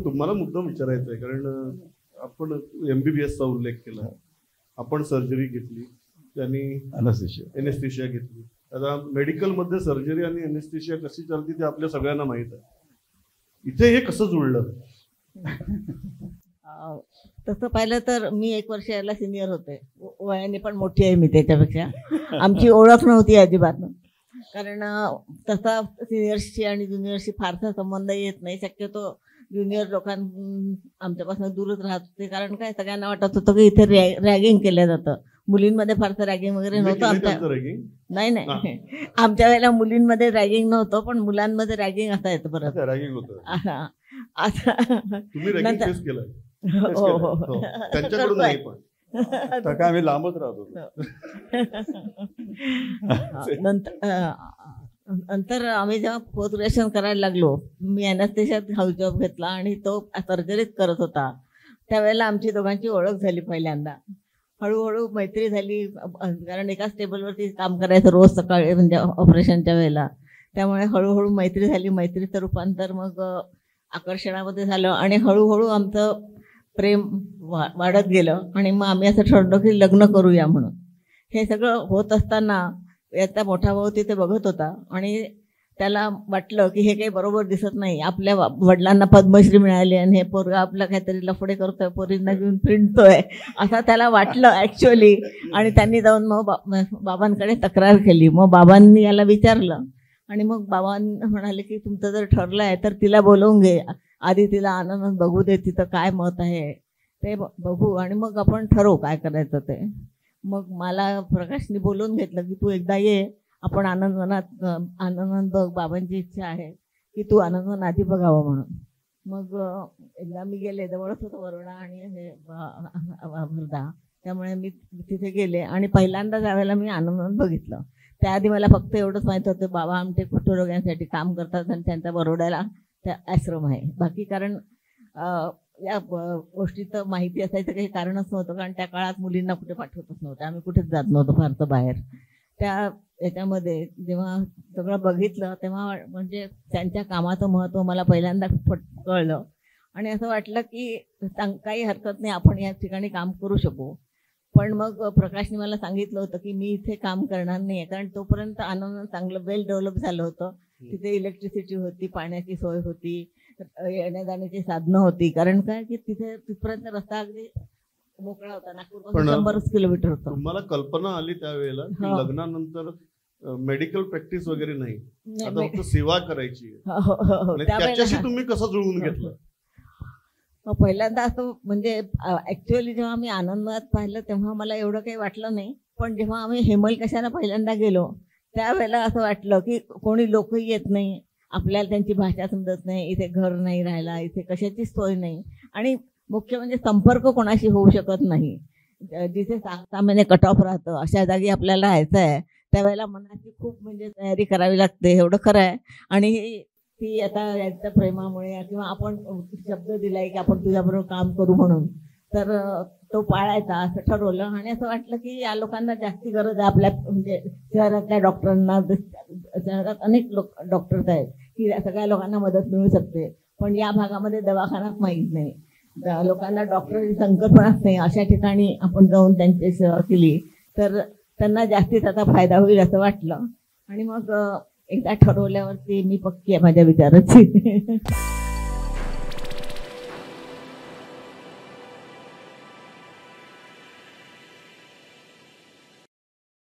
तुम्हाला मुद्दा विचारायचा आहे, कारण आपण MBBS चा उल्लेख केला, आपण सर्जरी घेतली, त्यांनी एनेस्थेशिया घेतली. आता मेडिकल मध्ये सर्जरी आणि एनेस्थेशिया कशी चालते ते आपल्या सगळ्यांना माहित आहे. इथे हे कसं जुळलं? तसं पाहिलं तर मी 1 वर्ष याला सिनियर होते, वयाने पण मोठी आहे मी त्याच्यापेक्षा. आमची ओळख नव्हती अजिबात, कारण तसा सिनियर्सशी आणि ज्युनियरशी फारसा संबंध येत नाही. शक्यतो ज्युनियर आमच्यापासून दूरच राहत होते, कारण काय सगळ्यांना वाटत होतं की इथे रॅगिंग केलं जातं. मुलींमध्ये फारसं रॅगिंग वगैरे नव्हतं आमच्या. नाही आमच्या वेळेला मुलींमध्ये रॅगिंग नव्हतं, पण मुलांमध्ये रॅगिंग असायचं. परत रॅगिंग होतं. आम्ही लांबच राहतो. नंतर आम्ही जेव्हा पोस्ट ग्रॅज्युएशन करायला लागलो, मी एनेस्थेशियात हाऊस जॉब घेतला आणि तो सर्जरीत करत होता. त्यावेळेला आमची दोघांची ओळख झाली पहिल्यांदा. हळूहळू मैत्री झाली, कारण एकाच टेबलवरती काम करायचं रोज सकाळी, म्हणजे ऑपरेशनच्या वेळेला. त्यामुळे हळूहळू मैत्री झाली. मैत्रीचं रूपांतर मग आकर्षणामध्ये झालं आणि हळूहळू आमचं प्रेम वाढत गेलं. आणि मग आम्ही असं ठरवलं की लग्न करूया म्हणून. हे सगळं होत असताना याचा मोठा भाऊ तिथे बघत होता आणि त्याला वाटलं की हे काही बरोबर दिसत नाही. आपल्या वडिलांना पद्मश्री मिळाली आणि हे पोरगा आपला काहीतरी लफडे करतोय, पोरींना घेऊन फिरतोय, असं त्याला वाटलं ॲक्च्युअली. आणि त्यांनी जाऊन मग बाबांकडे तक्रार केली. मग बाबांनी याला विचारलं आणि मग बाबांनी म्हणाले की तुमचं जर ठरलं आहे तर तिला बोलवून घे, आधी तिला आनंद बघू दे, तिचं काय मत आहे ते बघू आणि मग आपण ठरवू काय करायचं ते. मग मला प्रकाशने बोलवून घेतलं की तू एकदा ये, आपण आनंद बघ, बाबांची इच्छा आहे की तू आनंद आधी बघावं म्हणून. मग एकदा मी गेले, जवळच होतं वरोडा आणि हे वर्धा, त्यामुळे मी तिथे गेले आणि पहिल्यांदा त्यावेळेला मी आनंद बघितलं. त्याआधी मला फक्त एवढंच माहीत होतं बाबा आमचे कुष्ठरोग्यांसाठी काम करतात आणि त्यांचा बरोड्याला त्या आश्रम आहे. बाकी कारण या गोष्टीचं माहिती असायचं काही कारणच नव्हतं, कारण त्या काळात मुलींना कुठे पाठवतच नव्हतं, आम्ही कुठेच जात नव्हतो फारसं बाहेर. त्या याच्यामध्ये जेव्हा सगळं बघितलं तेव्हा म्हणजे त्यांच्या कामाचं महत्त्व मला पहिल्यांदा कळलं आणि असं वाटलं की काही हरकत नाही, आपण या ठिकाणी काम करू शकू. पण मग प्रकाशने मला सांगितलं होतं की मी इथे काम करणार नाही, कारण तोपर्यंत आनंद चांगलं वेल डेव्हलप झालं होतं. तिथे इलेक्ट्रिसिटी होती, पाण्याची सोय होती, येण्या जाण्याची साधनं होती. कारण काय की तिथे तिथपर्यंत रस्ता अगदी मोकळा होता, नागपूरपासून 100 किलोमीटर होता. तुम्हाला कल्पना आली त्यावेळेला की लग्नानंतर मेडिकल प्रॅक्टिस वगैरे नाही, आता फक्त सेवा करायची, त्याच्याशी तुम्ही कसं जुळवून घेतलं? पहिल्यांदा असं म्हणजे ऍक्च्युअली जेव्हा आम्ही आनंदात पाहिलं तेव्हा मला एवढं काही वाटलं नाही. पण जेव्हा आम्ही हेमलकशाला पहिल्यांदा गेलो त्यावेळेला असं वाटलं की कोणी लोकही येत नाही, आपल्याला त्यांची भाषा समजत नाही, इथे घर नाही राहायला, इथे कशाची सोय नाही आणि मुख्य म्हणजे संपर्क कोणाशी होऊ शकत नाही. जिथे 6 महिने कट ऑफ राहतं अशा जागी आपल्याला राहायचं आहे, त्यावेळेला मनाची खूप म्हणजे तयारी करावी लागते, एवढं खरं आहे. आणि ती आता यांच्या प्रेमामुळे किंवा आपण शब्द दिलाय की आपण तुझ्याबरोबर काम करू म्हणून, तर तो पाळायचा असं ठरवलं. आणि असं वाटलं की या लोकांना जास्ती गरज आहे आपल्या म्हणजे शहरातल्या डॉक्टरांना. शहरात अनेक डॉक्टर्स आहेत की सगळ्या लोकांना मदत मिळू शकते, पण या भागामध्ये दवाखानाच माहीत नाही, लोकांना डॉक्टरची संकल्पनाच नाही. अशा ठिकाणी आपण जाऊन त्यांची सेवा केली तर त्यांना जास्तीत त्याचा फायदा होईल असं वाटलं. आणि मग एकदा ठरवल्यावरती मी पक्की आहे माझ्या विचाराची.